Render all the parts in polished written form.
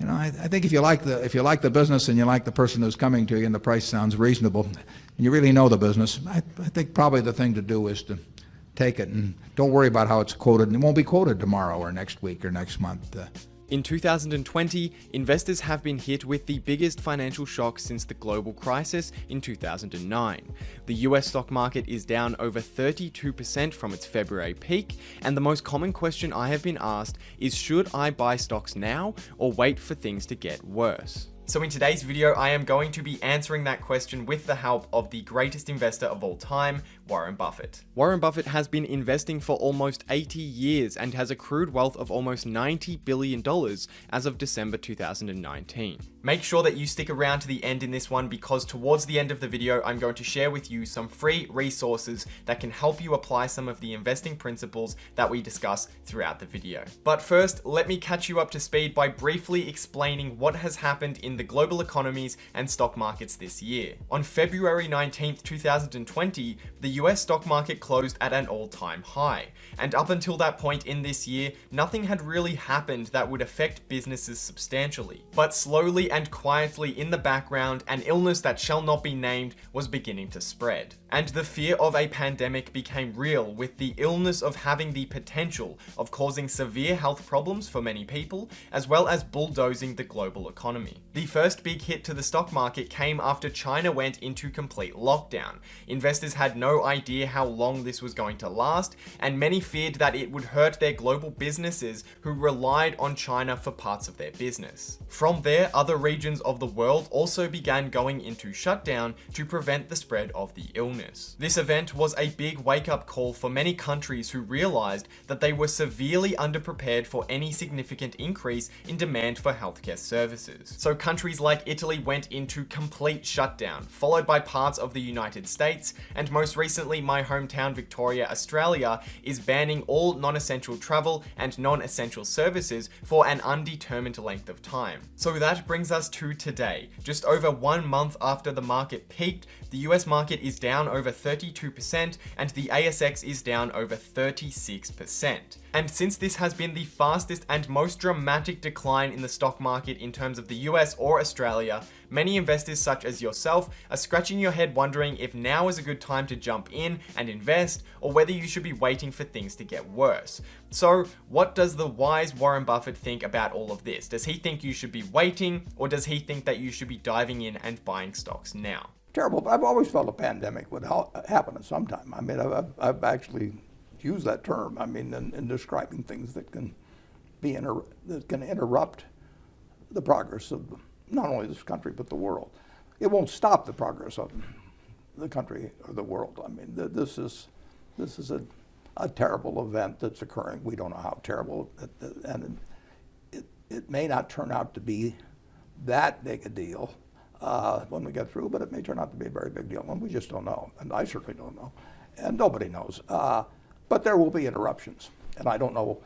I think if you like the business and you like the person who's coming to you and the price sounds reasonable, and you really know the business, I think probably the thing to do is to take it and don't worry about how it's quoted. And it won't be quoted tomorrow or next week or next month. In 2020, investors have been hit with the biggest financial shock since the global crisis in 2009. The US stock market is down over 32% from its February peak, and the most common question I have been asked is, should I buy stocks now or wait for things to get worse? So in today's video, I am going to be answering that question with the help of the greatest investor of all time, Warren Buffett. Warren Buffett has been investing for almost 80 years and has accrued wealth of almost $90 billion as of December 2019. Make sure that you stick around to the end in this one, because towards the end of the video, I'm going to share with you some free resources that can help you apply some of the investing principles that we discuss throughout the video. But first, let me catch you up to speed by briefly explaining what has happened in the global economies and stock markets this year. On February 19th, 2020, the US stock market closed at an all-time high. And up until that point in this year, nothing had really happened that would affect businesses substantially. But slowly and quietly in the background, an illness that shall not be named was beginning to spread. And the fear of a pandemic became real, with the illness of having the potential of causing severe health problems for many people, as well as bulldozing the global economy. The first big hit to the stock market came after China went into complete lockdown. Investors had no idea how long this was going to last, and many feared that it would hurt their global businesses who relied on China for parts of their business. From there, other regions of the world also began going into shutdown to prevent the spread of the illness. This event was a big wake-up call for many countries who realized that they were severely underprepared for any significant increase in demand for healthcare services. So countries like Italy went into complete shutdown, followed by parts of the United States, and most recently my hometown Victoria, Australia, is banning all non-essential travel and non-essential services for an undetermined length of time. So that brings us to today. Just over 1 month after the market peaked, the US market is down over 32% and the ASX is down over 36%. And since this has been the fastest and most dramatic decline in the stock market in terms of the US or Australia, many investors such as yourself are scratching your head wondering if now is a good time to jump in and invest, or whether you should be waiting for things to get worse. So what does the wise Warren Buffett think about all of this? Does he think you should be waiting, or does he think that you should be diving in and buying stocks now? Terrible, but I've always felt a pandemic would happen at some time. I mean, I've actually used that term, I mean, in describing things that can interrupt the progress of not only this country, but the world. It won't stop the progress of the country or the world. I mean, this is a terrible event that's occurring. We don't know how terrible, and it may not turn out to be that big a deal when we get through, but it may turn out to be a very big deal, and we just don't know, and I certainly don't know, and nobody knows. But there will be interruptions, and I don't know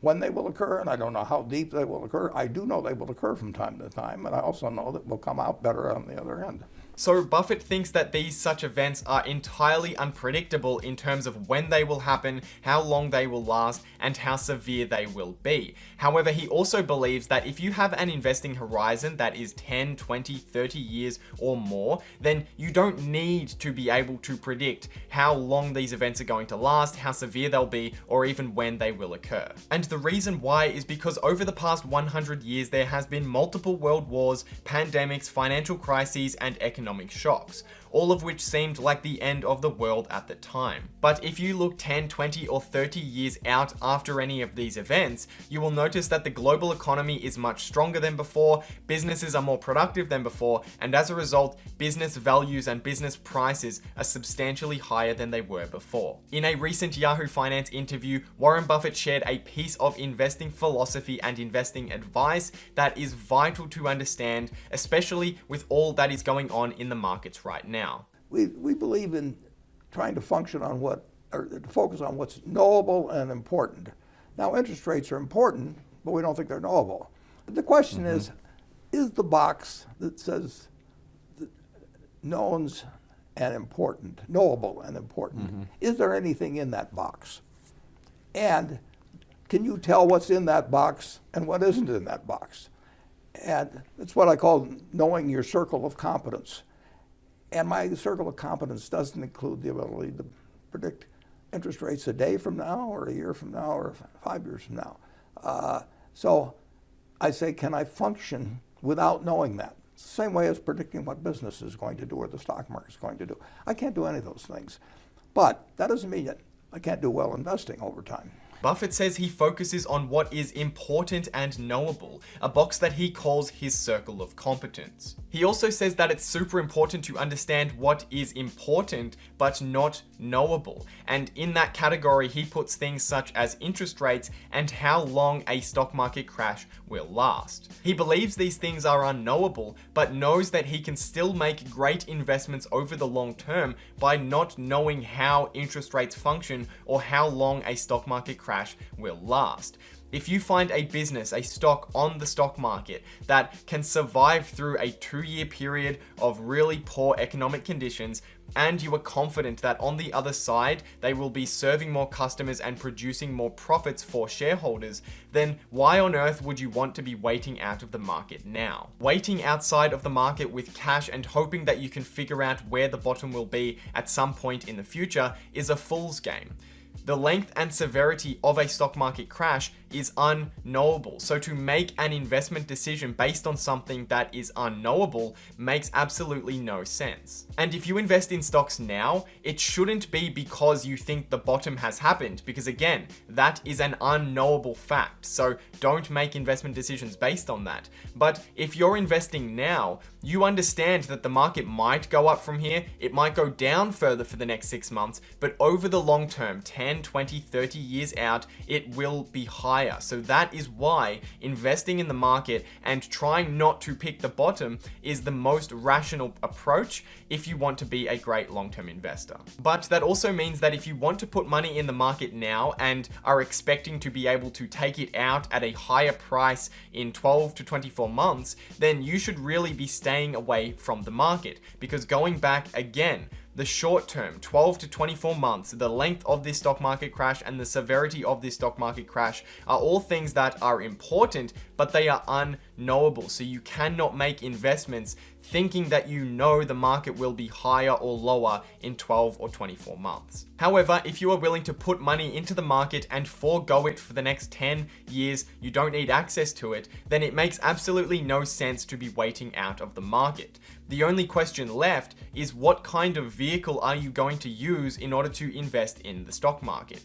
when they will occur, and I don't know how deep they will occur. I do know they will occur from time to time, and I also know that we'll come out better on the other end. So Buffett thinks that these such events are entirely unpredictable in terms of when they will happen, how long they will last, and how severe they will be. However, he also believes that if you have an investing horizon that is 10, 20, 30 years or more, then you don't need to be able to predict how long these events are going to last, how severe they'll be, or even when they will occur. And the reason why is because over the past 100 years, there has been multiple world wars, pandemics, financial crises, and economic shocks, all of which seemed like the end of the world at the time. But if you look 10, 20, or 30 years out after any of these events, you will notice that the global economy is much stronger than before, businesses are more productive than before, and as a result, business values and business prices are substantially higher than they were before. In a recent Yahoo Finance interview, Warren Buffett shared a piece of investing philosophy and investing advice that is vital to understand, especially with all that is going on in the markets right now. We believe in trying to function on to focus on what's knowable and important. Now, interest rates are important, but we don't think they're knowable. The question is the box that says knowns and important, knowable and important, is there anything in that box? And can you tell what's in that box and what isn't in that box? And it's what I call knowing your circle of competence. And my circle of competence doesn't include the ability to predict interest rates a day from now or a year from now or 5 years from now. So I say, can I function without knowing that? It's the same way as predicting what business is going to do or the stock market is going to do. I can't do any of those things. But that doesn't mean that I can't do well investing over time. Buffett says he focuses on what is important and knowable, a box that he calls his circle of competence. He also says that it's super important to understand what is important but not knowable, and in that category he puts things such as interest rates and how long a stock market crash will last. He believes these things are unknowable, but knows that he can still make great investments over the long term by not knowing how interest rates function or how long a stock market crash will last. If you find a business, a stock on the stock market that can survive through a 2-year period of really poor economic conditions, and you are confident that on the other side they will be serving more customers and producing more profits for shareholders, then why on earth would you want to be waiting out of the market now? Waiting outside of the market with cash and hoping that you can figure out where the bottom will be at some point in the future is a fool's game. The length and severity of a stock market crash is unknowable. So to make an investment decision based on something that is unknowable makes absolutely no sense. And if you invest in stocks now, it shouldn't be because you think the bottom has happened, because again, that is an unknowable fact. So don't make investment decisions based on that. But if you're investing now, you understand that the market might go up from here, it might go down further for the next 6 months, but over the long term, 10, 20, 30 years out, it will be higher. So that is why investing in the market and trying not to pick the bottom is the most rational approach if you want to be a great long-term investor. But that also means that if you want to put money in the market now and are expecting to be able to take it out at a higher price in 12 to 24 months, then you should really be staying away from the market, because going back again, the short term, 12 to 24 months, the length of this stock market crash and the severity of this stock market crash are all things that are important, but they are unknowable. So you cannot make investments thinking that you know the market will be higher or lower in 12 or 24 months. However, if you are willing to put money into the market and forego it for the next 10 years, you don't need access to it, then it makes absolutely no sense to be waiting out of the market. The only question left is, what kind of vehicle are you going to use in order to invest in the stock market?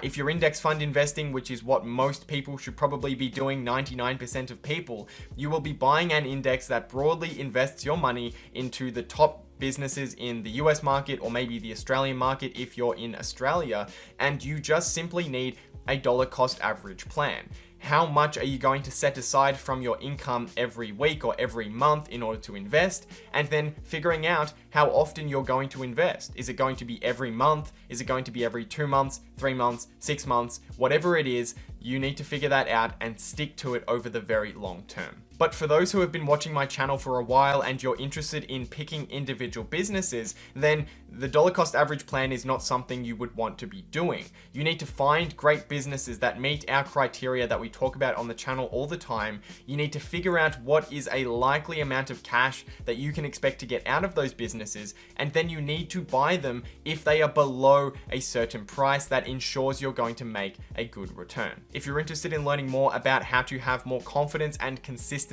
If you're index fund investing, which is what most people should probably be doing, 99% of people, you will be buying an index that broadly invests your money into the top businesses in the US market or maybe the Australian market if you're in Australia, and you just simply need a dollar cost average plan. How much are you going to set aside from your income every week or every month in order to invest? And then figuring out how often you're going to invest. Is it going to be every month? Is it going to be every 2 months, 3 months, 6 months? Whatever it is, you need to figure that out and stick to it over the very long term. But for those who have been watching my channel for a while and you're interested in picking individual businesses, then the dollar cost average plan is not something you would want to be doing. You need to find great businesses that meet our criteria that we talk about on the channel all the time. You need to figure out what is a likely amount of cash that you can expect to get out of those businesses, and then you need to buy them if they are below a certain price that ensures you're going to make a good return. If you're interested in learning more about how to have more confidence and consistency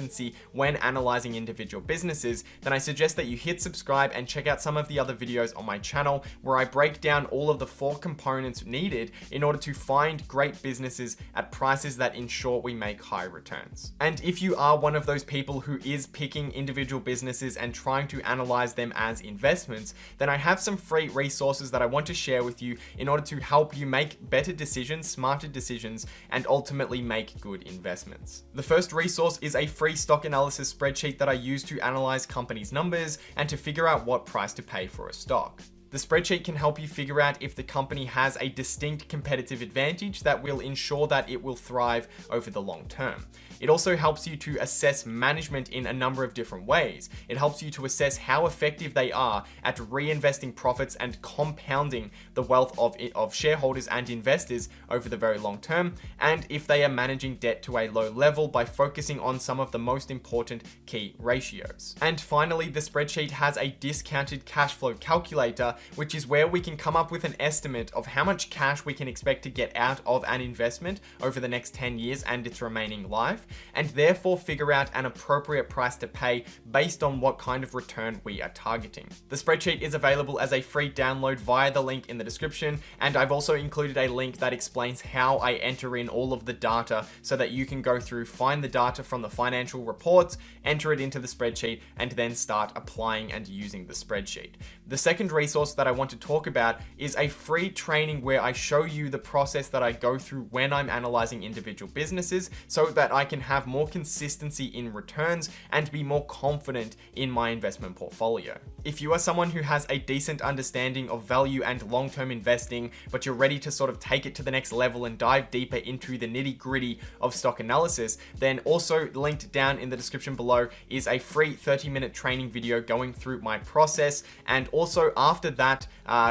when analyzing individual businesses, then I suggest that you hit subscribe and check out some of the other videos on my channel where I break down all of the 4 components needed in order to find great businesses at prices that ensure we make high returns. And if you are one of those people who is picking individual businesses and trying to analyze them as investments, then I have some free resources that I want to share with you in order to help you make better decisions, smarter decisions, and ultimately make good investments. The first resource is a free stock analysis spreadsheet that I use to analyze companies' numbers and to figure out what price to pay for a stock. The spreadsheet can help you figure out if the company has a distinct competitive advantage that will ensure that it will thrive over the long term. It also helps you to assess management in a number of different ways. It helps you to assess how effective they are at reinvesting profits and compounding the wealth of shareholders and investors over the very long term, and if they are managing debt to a low level by focusing on some of the most important key ratios. And finally, the spreadsheet has a discounted cash flow calculator, which is where we can come up with an estimate of how much cash we can expect to get out of an investment over the next 10 years and its remaining life, and therefore figure out an appropriate price to pay based on what kind of return we are targeting. The spreadsheet is available as a free download via the link in the description, and I've also included a link that explains how I enter in all of the data so that you can go through, find the data from the financial reports, enter it into the spreadsheet, and then start applying and using the spreadsheet. The second resource that I want to talk about is a free training where I show you the process that I go through when I'm analyzing individual businesses so that I can have more consistency in returns and be more confident in my investment portfolio. If you are someone who has a decent understanding of value and long-term investing, but you're ready to sort of take it to the next level and dive deeper into the nitty-gritty of stock analysis, then also linked down in the description below is a free 30-minute training video going through my process. And also after that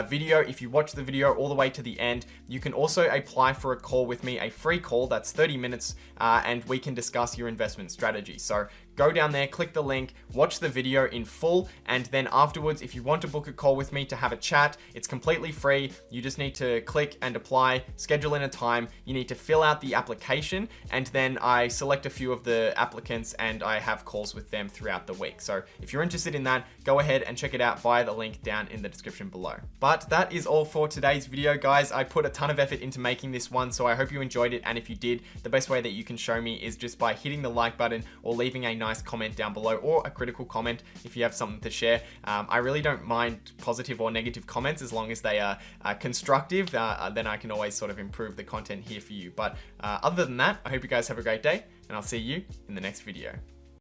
video, if you watch the video all the way to the end, you can also apply for a call with me, a free call that's 30 minutes, and we can discuss your investment strategy. So go down there, click the link, watch the video in full, and then afterwards, if you want to book a call with me to have a chat, it's completely free. You just need to click and apply, schedule in a time. You need to fill out the application, and then I select a few of the applicants and I have calls with them throughout the week. So if you're interested in that, go ahead and check it out via the link down in the description below. But that is all for today's video, guys. I put a ton of effort into making this one, so I hope you enjoyed it. And if you did, the best way that you can show me is just by hitting the like button or leaving a nice comment down below, or a critical comment if you have something to share. I really don't mind positive or negative comments as long as they are constructive. Then I can always sort of improve the content here for you. But other than that, I hope you guys have a great day, and I'll see you in the next video.